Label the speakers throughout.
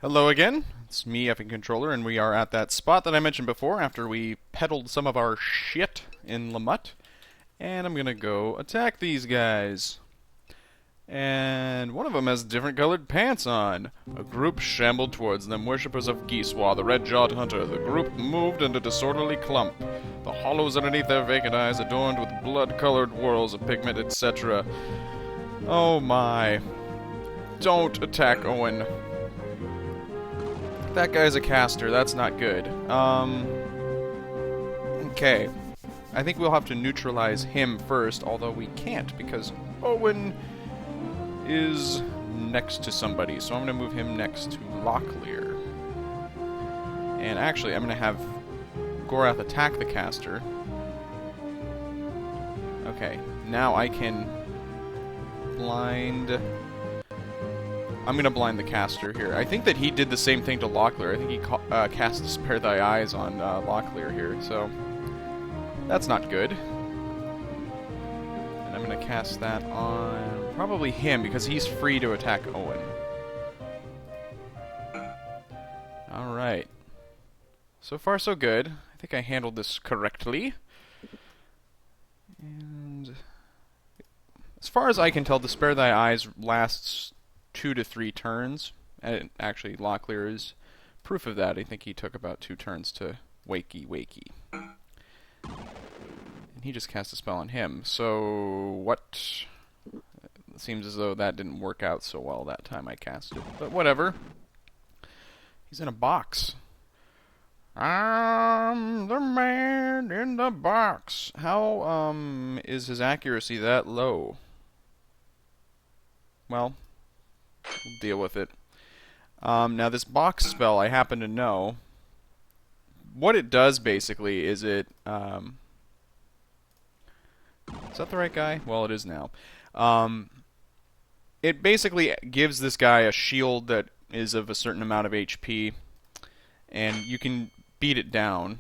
Speaker 1: Hello again, it's me, Effing Controller, and we are at that spot that I mentioned before after we peddled some of our shit in Lamut. And I'm gonna go attack these guys. And one of them has different colored pants on. A group shambled towards them, worshippers of Giswa, the red-jawed hunter. The group moved in a disorderly clump, the hollows underneath their vacant eyes adorned with blood-colored whorls of pigment, etc. Oh my. Don't attack Owen. That guy's a caster, that's not good. Okay. I think we'll have to neutralize him first, although we can't because Owen is next to somebody. So I'm going to move him next to Locklear. And actually, I'm going to have Gorath attack the caster. Okay, now I can blind... I'm going to blind the caster here. I think that he did the same thing to Locklear. I think he cast Spare Thy Eyes on Locklear here, so that's not good. And I'm going to cast that on probably him, because he's free to attack Owen. Alright. So far, so good. I think I handled this correctly. And as far as I can tell, the Spare Thy Eyes lasts 2 to 3 turns. And actually, Locklear is proof of that. I think he took about 2 turns to wakey. And he just cast a spell on him. So, what? It seems as though that didn't work out so well that time I cast it. But whatever. He's in a box. I'm the man in the box. How, is his accuracy that low? Well, we'll deal with it. Now, this box spell, I happen to know. What it does, basically, is it... is that the right guy? Well, it is now. It basically gives this guy a shield that is of a certain amount of HP, and you can beat it down.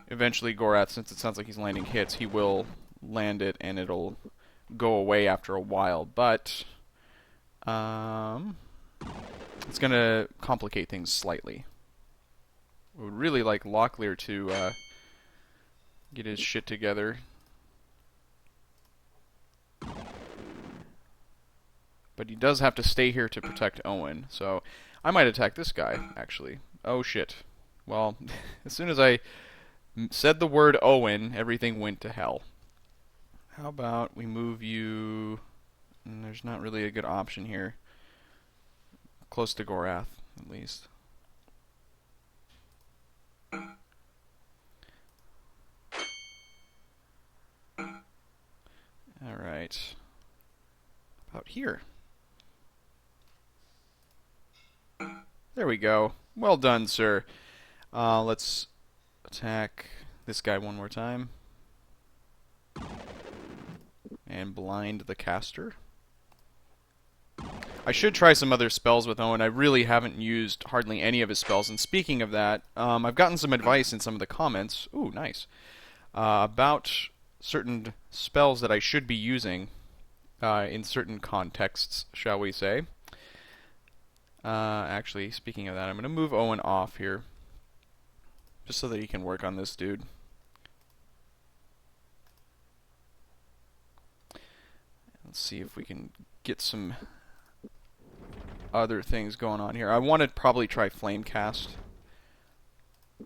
Speaker 1: Eventually, Gorath, since it sounds like he's landing hits, he will land it, and it'll go away after a while, but... it's going to complicate things slightly. I would really like Locklear to get his shit together. But he does have to stay here to protect Owen, so I might attack this guy, actually. Oh shit. Well, as soon as I said the word Owen, everything went to hell. How about we move you... There's not really a good option here. Close to Gorath, at least. Alright. About here. There we go. Well done, sir. Let's attack this guy one more time. And blind the caster. I should try some other spells with Owen. I really haven't used hardly any of his spells. And speaking of that, I've gotten some advice in some of the comments. Ooh, nice. About certain spells that I should be using in certain contexts, shall we say. Actually, speaking of that, I'm going to move Owen off here. Just so that he can work on this dude. Let's see if we can get some other things going on here. I want to probably try Flamecast. I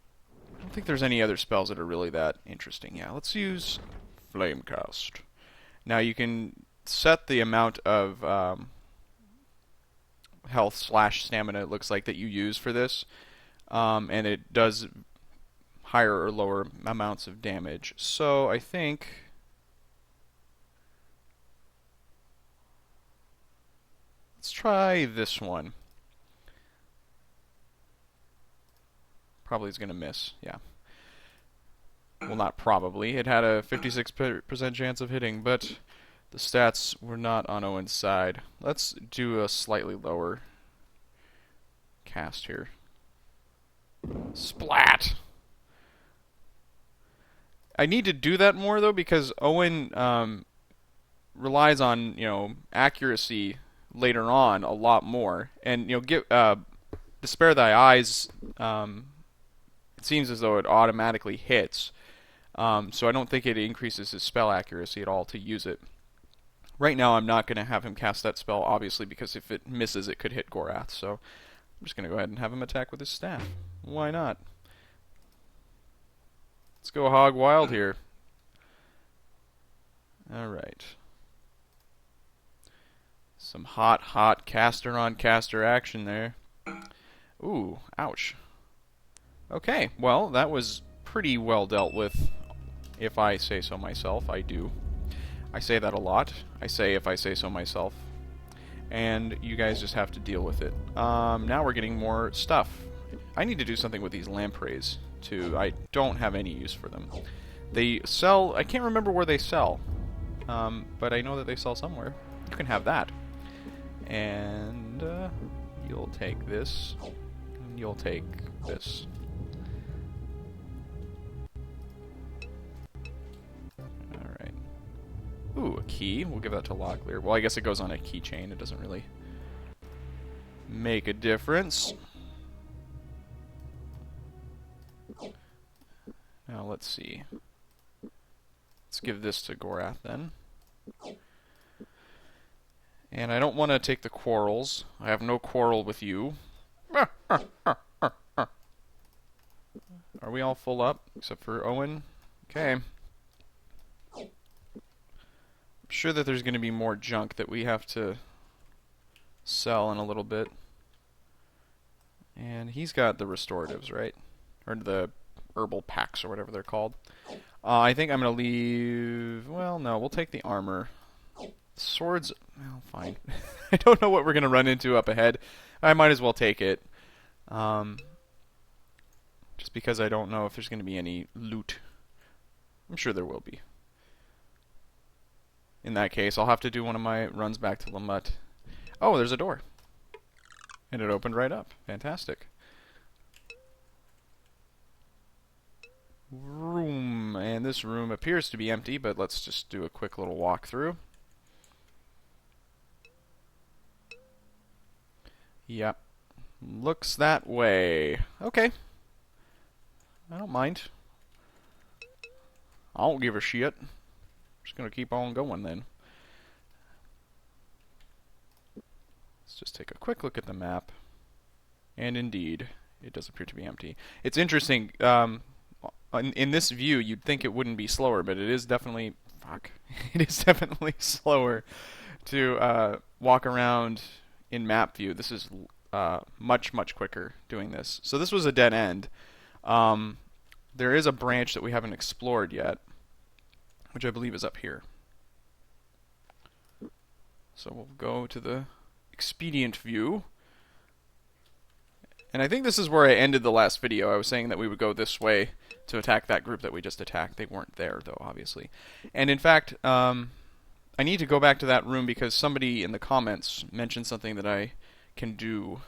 Speaker 1: don't think there's any other spells that are really that interesting. Yeah, let's use Flamecast. Now you can set the amount of health / stamina, it looks like, that you use for this. And it does higher or lower amounts of damage. So I think... let's try this one. Probably is going to miss, yeah. Well, not probably. It had a 56% chance of hitting, but the stats were not on Owen's side. Let's do a slightly lower cast here. Splat! I need to do that more, though, because Owen relies on, accuracy later on a lot more. And, the Spare Thy Eyes, it seems as though it automatically hits. So I don't think it increases his spell accuracy at all to use it. Right now I'm not going to have him cast that spell, obviously, because if it misses it could hit Gorath. So I'm just going to go ahead and have him attack with his staff. Why not? Let's go hog wild here. Alright. Some hot caster on caster action there. Ooh, ouch. Okay, well, that was pretty well dealt with, if I say so myself. I do. I say that a lot. I say if I say so myself. And you guys just have to deal with it. Now we're getting more stuff. I need to do something with these lampreys, too. I don't have any use for them. They sell... I can't remember where they sell. But I know that they sell somewhere. You can have that. And you'll take this. And you'll take this. Alright. Ooh, a key. We'll give that to Locklear. Well, I guess it goes on a keychain. It doesn't really make a difference. Now, let's see. Let's give this to Gorath, then. And I don't want to take the quarrels. I have no quarrel with you. Are we all full up? Except for Owen? Okay. I'm sure that there's going to be more junk that we have to sell in a little bit. And he's got the restoratives, right? Or the herbal packs, or whatever they're called. I think I'm going to leave... Well, no, we'll take the armor. Swords... Well, fine. I don't know what we're going to run into up ahead. I might as well take it. Just because I don't know if there's going to be any loot. I'm sure there will be. In that case, I'll have to do one of my runs back to Lamut. Oh, there's a door. And it opened right up. Fantastic. Room. And this room appears to be empty, but let's just do a quick little walkthrough. Yep. Looks that way. Okay. I don't mind. I don't give a shit. Just gonna keep on going then. Let's just take a quick look at the map. And indeed, it does appear to be empty. It's interesting, in this view, you'd think it wouldn't be slower, but it is definitely... Fuck. It is definitely slower to walk around in map view. This is much quicker doing this. So this was a dead end. There is a branch that we haven't explored yet, which I believe is up here. So we'll go to the expedient view. And I think this is where I ended the last video. I was saying that we would go this way to attack that group that we just attacked. They weren't there, though, obviously. And in fact, I need to go back to that room because somebody in the comments mentioned something that I can do.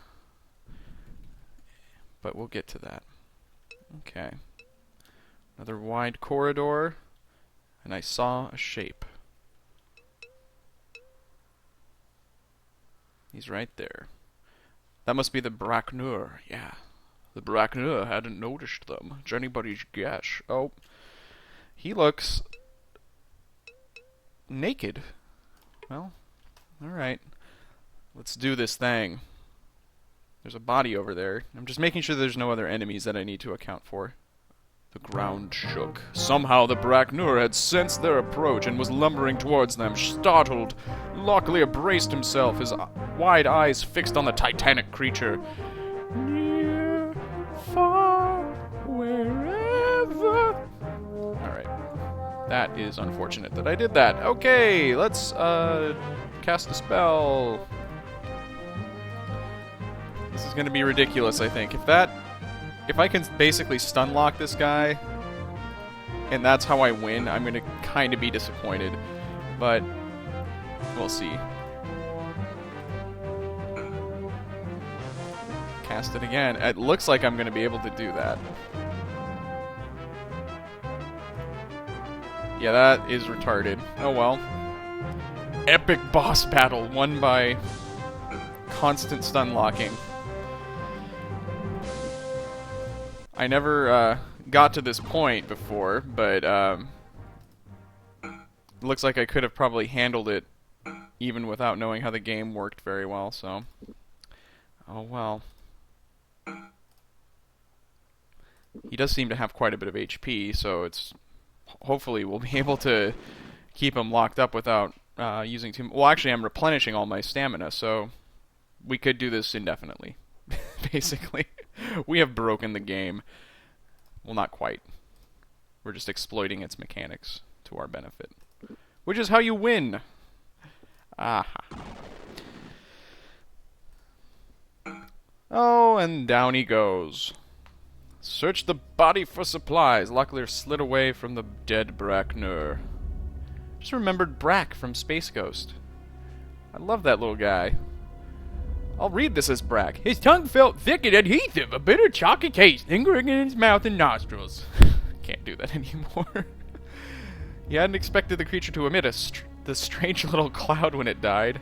Speaker 1: But we'll get to that. Okay. Another wide corridor. And I saw a shape. He's right there. That must be the Brak Nurr. Yeah. The Brak Nurr hadn't noticed them. It's anybody's guess. Oh. He looks... naked. Well, alright. Let's do this thing. There's a body over there. I'm just making sure there's no other enemies that I need to account for. The ground shook. Somehow the Brak Nurr had sensed their approach and was lumbering towards them. Startled, Locklear braced himself, his wide eyes fixed on the titanic creature. Near, far, wherever... Alright. That is unfortunate that I did that. Okay, let's cast a spell. This is going to be ridiculous, I think. If I can basically stunlock this guy, and that's how I win, I'm going to kind of be disappointed. But we'll see. Cast it again. It looks like I'm going to be able to do that. Yeah, that is retarded. Oh well. Epic boss battle won by constant stun locking. I never got to this point before, but it looks like I could have probably handled it even without knowing how the game worked very well, so... Oh well. He does seem to have quite a bit of HP, so it's... Hopefully we'll be able to keep him locked up without using too... Well, actually, I'm replenishing all my stamina, so... We could do this indefinitely. Basically. We have broken the game. Well, not quite. We're just exploiting its mechanics to our benefit. Which is how you win! Aha. Oh, and down he goes. Search the body for supplies. Locklear slid away from the dead Brak Nurr. Just remembered Brak from Space Ghost. I love that little guy. I'll read this as Brak. His tongue felt thick and adhesive, a bitter chalky taste lingering in his mouth and nostrils. Can't do that anymore. He hadn't expected the creature to emit the strange little cloud when it died.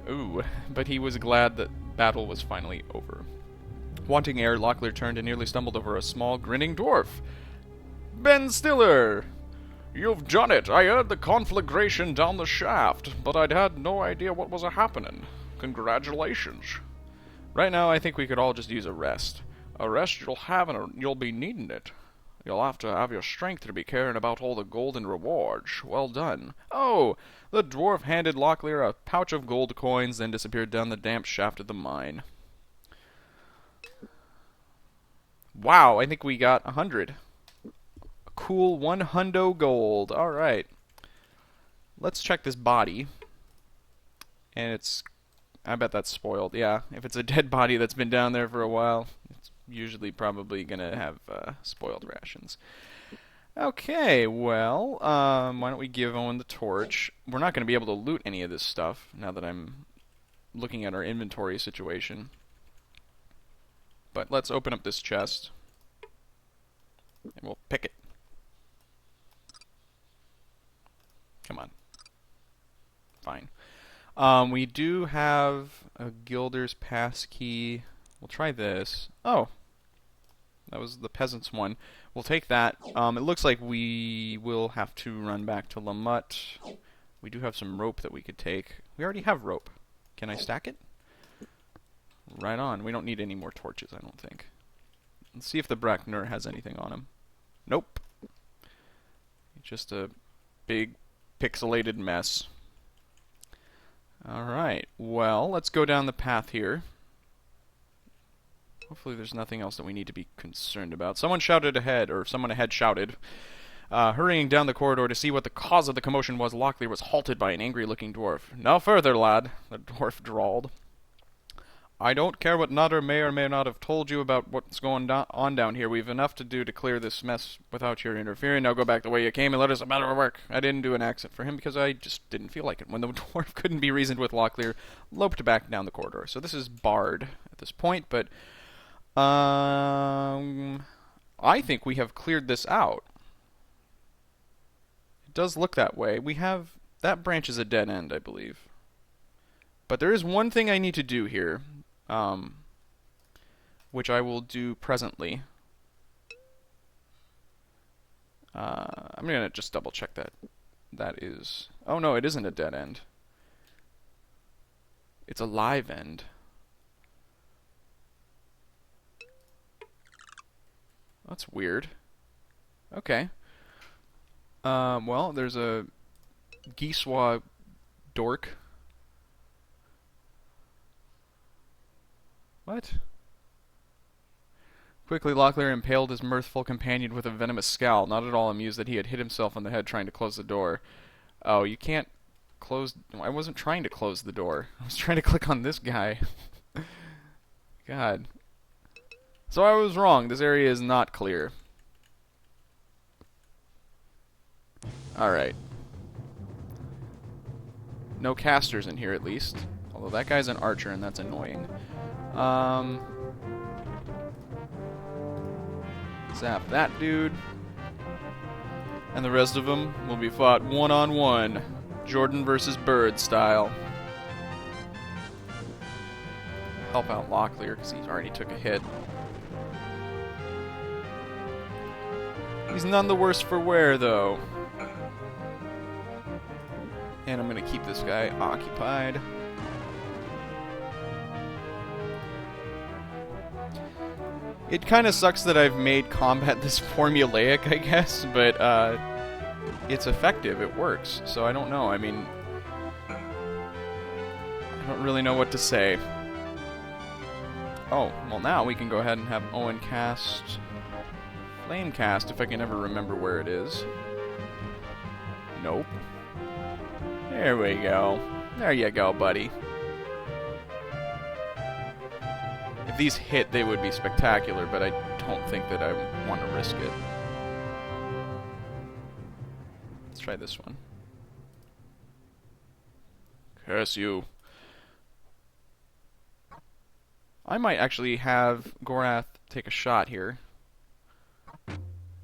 Speaker 1: Ooh, but he was glad that battle was finally over. Wanting air, Locklear turned and nearly stumbled over a small, grinning dwarf. Ben Stiller! You've done it! I heard the conflagration down the shaft, but I'd had no idea what was a-happening. Congratulations. Right now, I think we could all just use a rest. A rest you'll have and you'll be needing it. You'll have to have your strength to be caring about all the golden rewards. Well done. Oh! The dwarf handed Locklear a pouch of gold coins, then disappeared down the damp shaft of the mine. Wow, I think we got 100. A cool 100 gold. Alright. Let's check this body. And it's... I bet that's spoiled. Yeah, if it's a dead body that's been down there for a while, it's usually probably gonna have spoiled rations. Okay, well, why don't we give Owen the torch? We're not gonna be able to loot any of this stuff now that I'm looking at our inventory situation. But let's open up this chest. And we'll pick it. Come on. Fine. We do have a Gilder's Pass key. We'll try this. Oh. That was the peasant's one. We'll take that. It looks like we will have to run back to Lamut. We do have some rope that we could take. We already have rope. Can I stack it? Right on. We don't need any more torches, I don't think. Let's see if the Brak Nurr has anything on him. Nope. Just a big pixelated mess. Alright, well, let's go down the path here. Hopefully there's nothing else that we need to be concerned about. Someone shouted ahead, or someone ahead shouted. Hurrying down the corridor to see what the cause of the commotion was, Locklear was halted by an angry-looking dwarf. "No further, lad," the dwarf drawled. "I don't care what Nutter may or may not have told you about what's going on down here. We've enough to do to clear this mess without your interfering. Now go back the way you came and let us about our work." I didn't do an accent for him because I just didn't feel like it. When the dwarf couldn't be reasoned with, Locklear loped back down the corridor. So this is barred at this point, but I think we have cleared this out. It does look that way. We have... That branch is a dead end, I believe. But there is one thing I need to do here. Which I will do presently. I'm gonna just double check that. That is... Oh no, it isn't a dead end. It's a live end. That's weird. Okay. Well, there's a Giswa dork. What? Quickly, Locklear impaled his mirthful companion with a venomous scowl, not at all amused that he had hit himself on the head trying to close the door. Oh, you can't close... I wasn't trying to close the door. I was trying to click on this guy. God. So I was wrong. This area is not clear. Alright. No casters in here, at least. Although that guy's an archer, and that's annoying. Zap that dude. And the rest of them will be fought one-on-one. Jordan versus Bird style. Help out Locklear, because he already took a hit. He's none the worse for wear, though. And I'm gonna keep this guy occupied. It kind of sucks that I've made combat this formulaic, I guess, but it's effective. It works. So I don't know. I mean, I don't really know what to say. Oh, well now we can go ahead and have Owen cast Flame Cast if I can ever remember where it is. Nope. There we go. There you go, buddy. If these hit, they would be spectacular, but I don't think that I want to risk it. Let's try this one. Curse you. I might actually have Gorath take a shot here.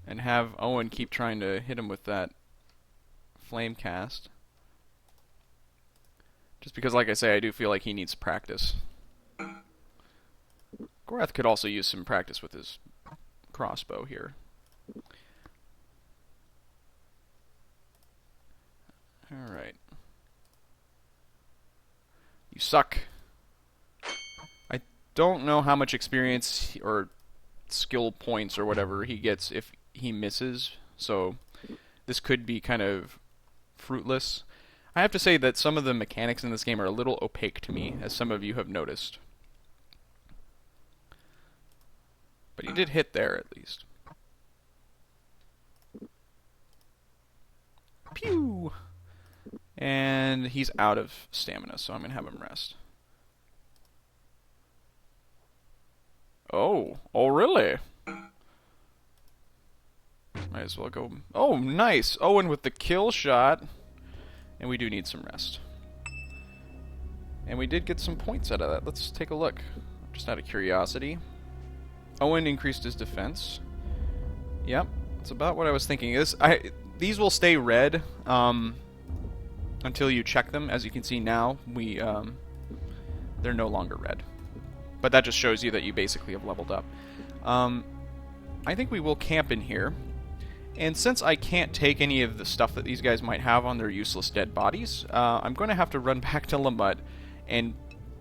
Speaker 1: And have Owen keep trying to hit him with that flame cast. Just because, like I say, I do feel like he needs practice. Gorath could also use some practice with his crossbow here. Alright. You suck. I don't know how much experience or skill points or whatever he gets if he misses, so this could be kind of fruitless. I have to say that some of the mechanics in this game are a little opaque to me, as some of you have noticed. But he did hit there, at least. Pew! And he's out of stamina, so I'm going to have him rest. Oh. Oh, really? Might as well go... Oh, nice! Owen with the kill shot. And we do need some rest. And we did get some points out of that. Let's take a look. Just out of curiosity. Owen increased his defense. Yep, that's about what I was thinking. These will stay red until you check them. As you can see now, they're no longer red. But that just shows you that you basically have leveled up. I think we will camp in here. And since I can't take any of the stuff that these guys might have on their useless dead bodies, I'm going to have to run back to Lamut, and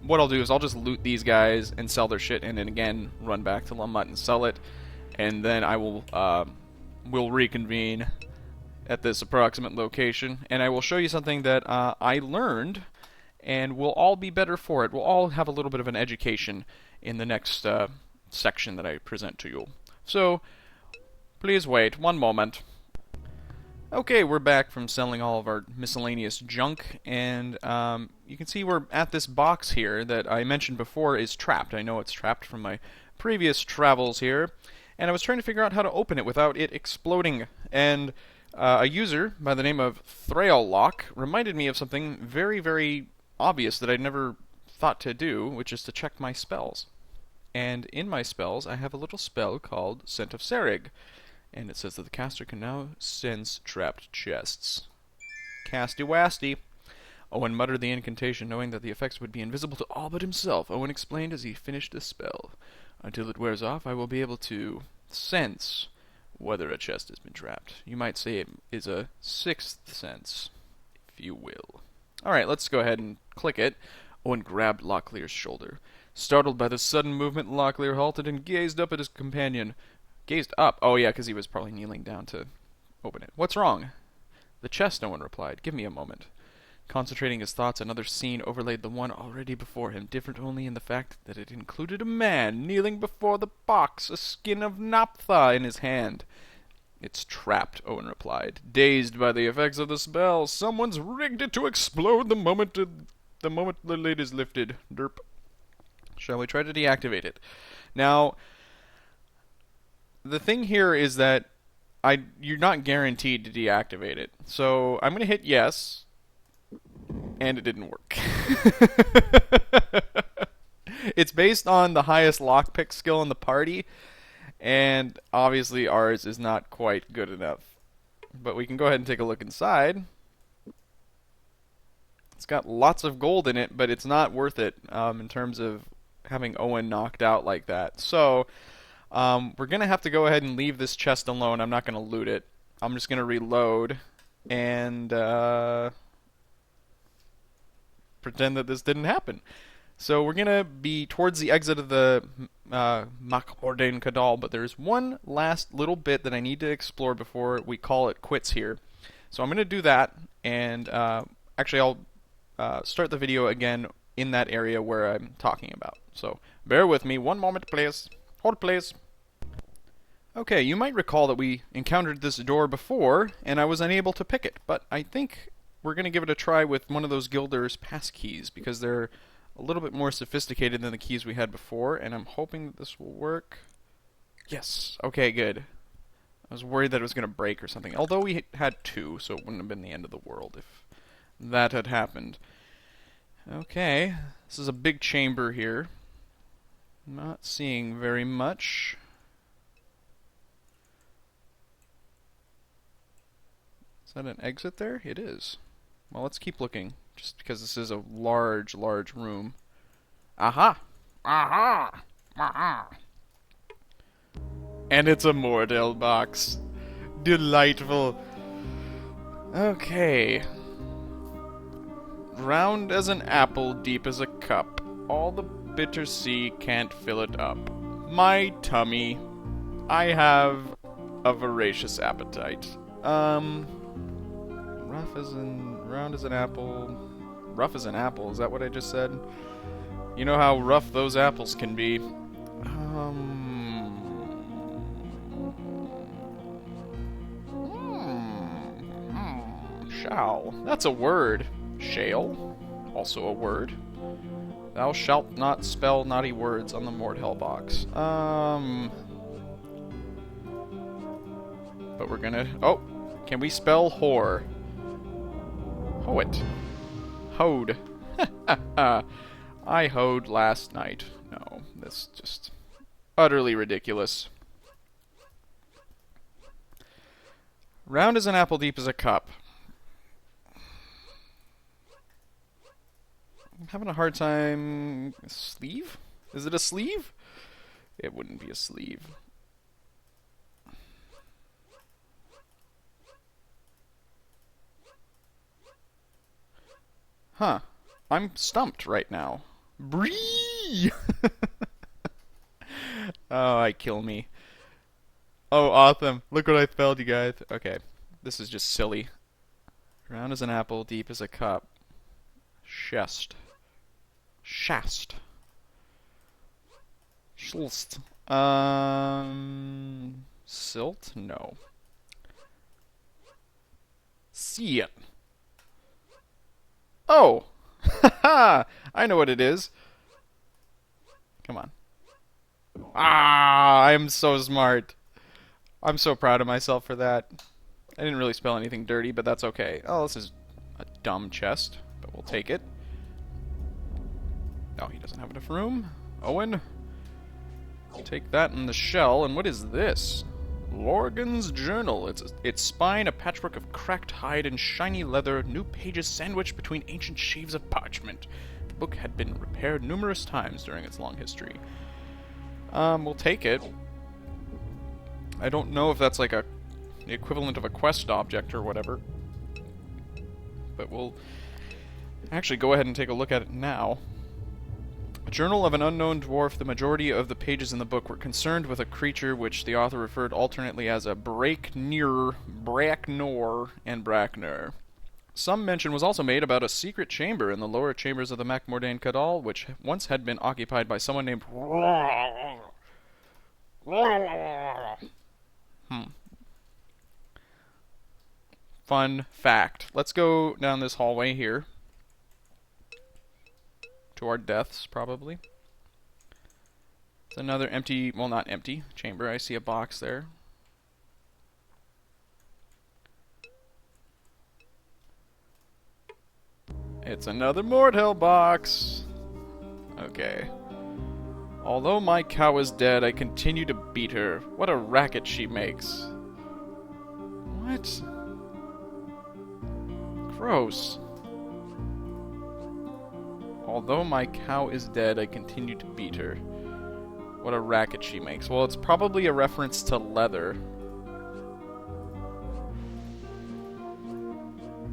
Speaker 1: what I'll do is I'll just loot these guys and sell their shit, and then again run back to Lamut and sell it, and then I will we'll reconvene at this approximate location, and I will show you something that I learned, and we'll all be better for it. We'll all have a little bit of an education in the next section that I present to you. So, please wait one moment. Okay, we're back from selling all of our miscellaneous junk, and you can see we're at this box here that I mentioned before is trapped. I know it's trapped from my previous travels here, and I was trying to figure out how to open it without it exploding, and a user by the name of stunlock reminded me of something very, very obvious that I'd never thought to do, which is to check my spells. And in my spells, I have a little spell called Scent of Serig. And it says that the caster can now sense trapped chests. Casty wasty. Owen muttered the incantation, knowing that the effects would be invisible to all but himself. Owen explained as he finished the spell. Until it wears off, I will be able to sense whether a chest has been trapped. You might say it is a sixth sense, if you will. Alright, let's go ahead and click it. Owen grabbed Locklear's shoulder. Startled by the sudden movement, Locklear halted and gazed up at his companion. Gazed up? Oh yeah, because he was probably kneeling down to open it. What's wrong? The chest, Owen replied. Give me a moment. Concentrating his thoughts, another scene overlaid the one already before him, different only in the fact that it included a man kneeling before the box, a skin of naphtha in his hand. It's trapped, Owen replied. Dazed by the effects of the spell, someone's rigged it to explode the moment the lid is lifted. Derp. Shall we try to deactivate it? Now, the thing here is that you're not guaranteed to deactivate it. So I'm going to hit yes, and it didn't work. It's based on the highest lockpick skill in the party, and obviously ours is not quite good enough. But we can go ahead and take a look inside. It's got lots of gold in it, but it's not worth it in terms of having Owen knocked out like that. So We're going to have to go ahead and leave this chest alone. I'm not going to loot it. I'm just going to reload and pretend that this didn't happen. So we're going to be towards the exit of the Makmordain Kadal, but there's one last little bit that I need to explore before we call it quits here. So I'm going to do that, and actually I'll start the video again in that area where I'm talking about. So bear with me. One moment, please. Hold, please. Okay, you might recall that we encountered this door before, and I was unable to pick it, but I think we're going to give it a try with one of those Gilder's passkeys, because they're a little bit more sophisticated than the keys we had before, and I'm hoping that this will work. Yes. Okay, good. I was worried that it was going to break or something, although we had two, so it wouldn't have been the end of the world if that had happened. Okay, this is a big chamber here. Not seeing very much. Is that an exit there? It is. Well, let's keep looking, just because this is a large, large room. Aha! Aha! Aha! And it's a Mordell box. Delightful. Okay. Round as an apple, deep as a cup. All the bitter sea can't fill it up. My tummy. I have a voracious appetite. Round as an apple. Rough as an apple, is that what I just said? You know how rough those apples can be. Shall. That's a word. Shale. Also a word. Thou shalt not spell naughty words on the Mordhell box. But we're gonna... Oh! Can we spell whore? Hoet. Hoed. I hoed last night. No, that's just utterly ridiculous. Round as an apple, deep as a cup. I'm having a hard time... A sleeve? Is it a sleeve? It wouldn't be a sleeve. Huh. I'm stumped right now. Bree! Oh, I kill me. Oh, awesome. Look what I spelled, you guys. Okay. This is just silly. Round as an apple, deep as a cup. Chest. Shast. Schlst. Silt? No. See it. Oh! Haha! I know what it is. Come on. Ah! I'm so smart. I'm so proud of myself for that. I didn't really spell anything dirty, but that's okay. Oh, this is a dumb chest, but we'll take it. Oh, he doesn't have enough room. Owen. Take that in the shell. And what is this? Lorgan's Journal. Its spine, a patchwork of cracked hide and shiny leather, new pages sandwiched between ancient sheaves of parchment. The book had been repaired numerous times during its long history. We'll take it. I don't know if that's like the equivalent of a quest object or whatever. But we'll actually go ahead and take a look at it now. A journal of an unknown dwarf. The majority of the pages in the book were concerned with a creature which the author referred alternately as a Brak Nurr, and Brak Nurr. Some mention was also made about a secret chamber in the lower chambers of the Makmordain Kadal, which once had been occupied by someone named... Fun fact. Let's go down this hallway here. To our deaths, probably. It's another empty, well, not empty, chamber. I see a box there. It's another Mordhell box. Okay. Although my cow is dead, I continue to beat her. What a racket she makes. What? Gross. Although my cow is dead, I continue to beat her. What a racket she makes. Well, it's probably a reference to leather.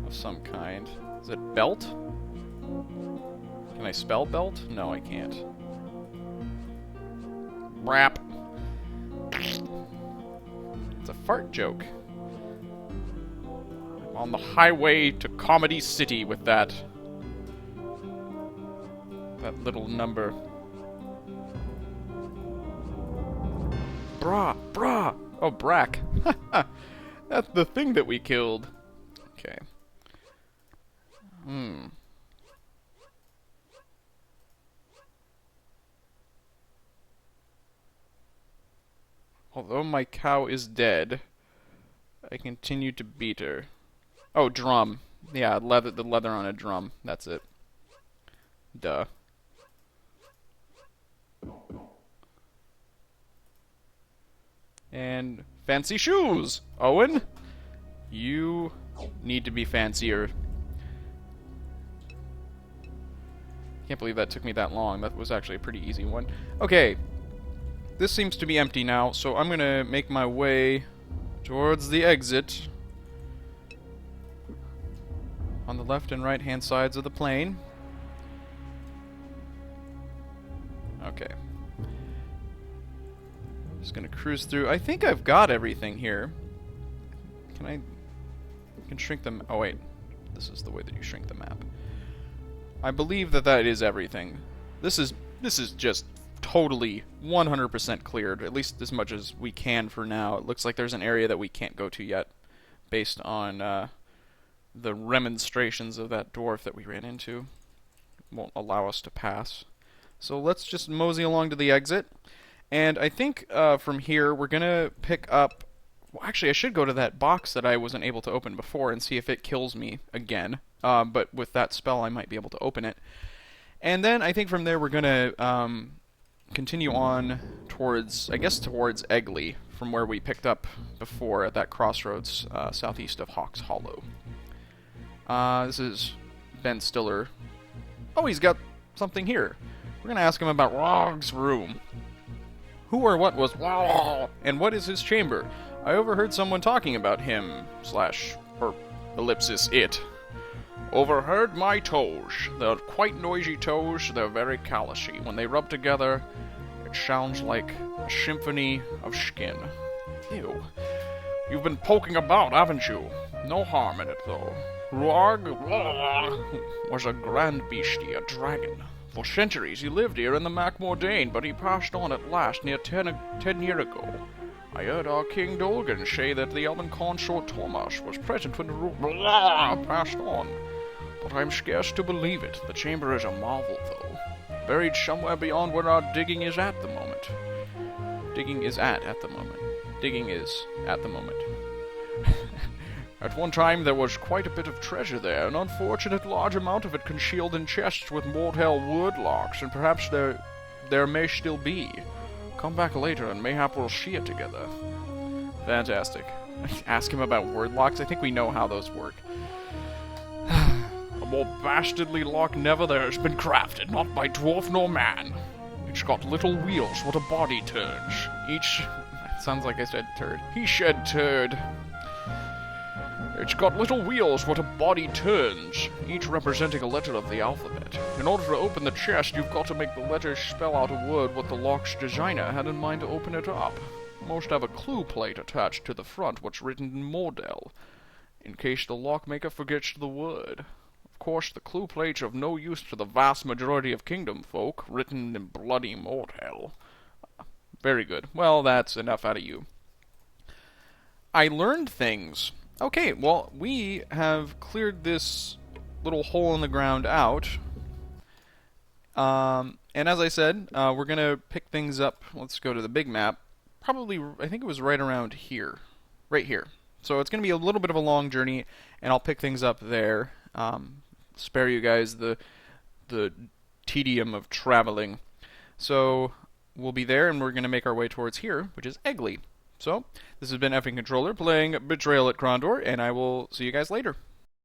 Speaker 1: Of some kind. Is it belt? Can I spell belt? No, I can't. Rap. It's a fart joke. I'm on the highway to Comedy City with that little number. Brah! Oh, Brak. That's the thing that we killed. Okay. Although my cow is dead, I continue to beat her. Oh, drum. Yeah, the leather on a drum. That's it. Duh. And fancy shoes! Owen? You need to be fancier. Can't believe that took me that long. That was actually a pretty easy one. Okay. This seems to be empty now, so I'm gonna make my way towards the exit on the left and right hand sides of the plane. Okay. Just gonna cruise through. I think I've got everything here. I can shrink them. Oh wait, this is the way that you shrink the map. I believe that is everything. This is just totally 100% cleared, at least as much as we can for now. It looks like there's an area that we can't go to yet, based on the remonstrations of that dwarf that we ran into. Won't allow us to pass. So let's just mosey along to the exit. And I think from here we're going to pick up... Well, actually, I should go to that box that I wasn't able to open before and see if it kills me again. But with that spell, I might be able to open it. And then I think from there we're going to continue on towards, I guess, towards Egley, from where we picked up before at that crossroads southeast of Hawk's Hollow. This is Ben Stiller. Oh, he's got something here. We're going to ask him about Rog's room. Who or what was Rog, and what is his chamber? I overheard someone talking about him, or ellipsis, it. Overheard my toes. They're quite noisy toes, they're very callousy. When they rub together, it sounds like a symphony of skin. Ew. You've been poking about, haven't you? No harm in it, though. Rog was a grand beastie, a dragon. For centuries he lived here in the Macmordain, but he passed on at last near 10 years ago. I heard our King Dolgan say that the elven consort Thomas was present when the passed on. But I'm scarce to believe it. The chamber is a marvel, though. Buried somewhere beyond where our digging is at the moment. Digging is at the moment. At one time there was quite a bit of treasure there, an unfortunate large amount of it concealed in chests with Mortel wood locks, and perhaps there may still be. Come back later and mayhap we'll see it together. Fantastic. Ask him about word locks? I think we know how those work. A more bastardly lock never there has been crafted, not by dwarf nor man. It's got little wheels what a body turns. Each... Sounds like I said turd. He said turd. It's got little wheels what a body turns, each representing a letter of the alphabet. In order to open the chest, you've got to make the letters spell out a word what the lock's designer had in mind to open it up. Most have a clue plate attached to the front what's written in Mordel, in case the lockmaker forgets the word. Of course, the clue plate's of no use to the vast majority of kingdom folk, written in bloody Mordel. Very good. Well, that's enough out of you. I learned things. Okay, well, we have cleared this little hole in the ground out. And as I said, we're going to pick things up. Let's go to the big map. Probably, I think it was right around here. Right here. So it's going to be a little bit of a long journey, and I'll pick things up there. Spare you guys the tedium of traveling. So we'll be there, and we're going to make our way towards here, which is Egley. So, this has been Effing Controller playing Betrayal at Krondor, and I will see you guys later.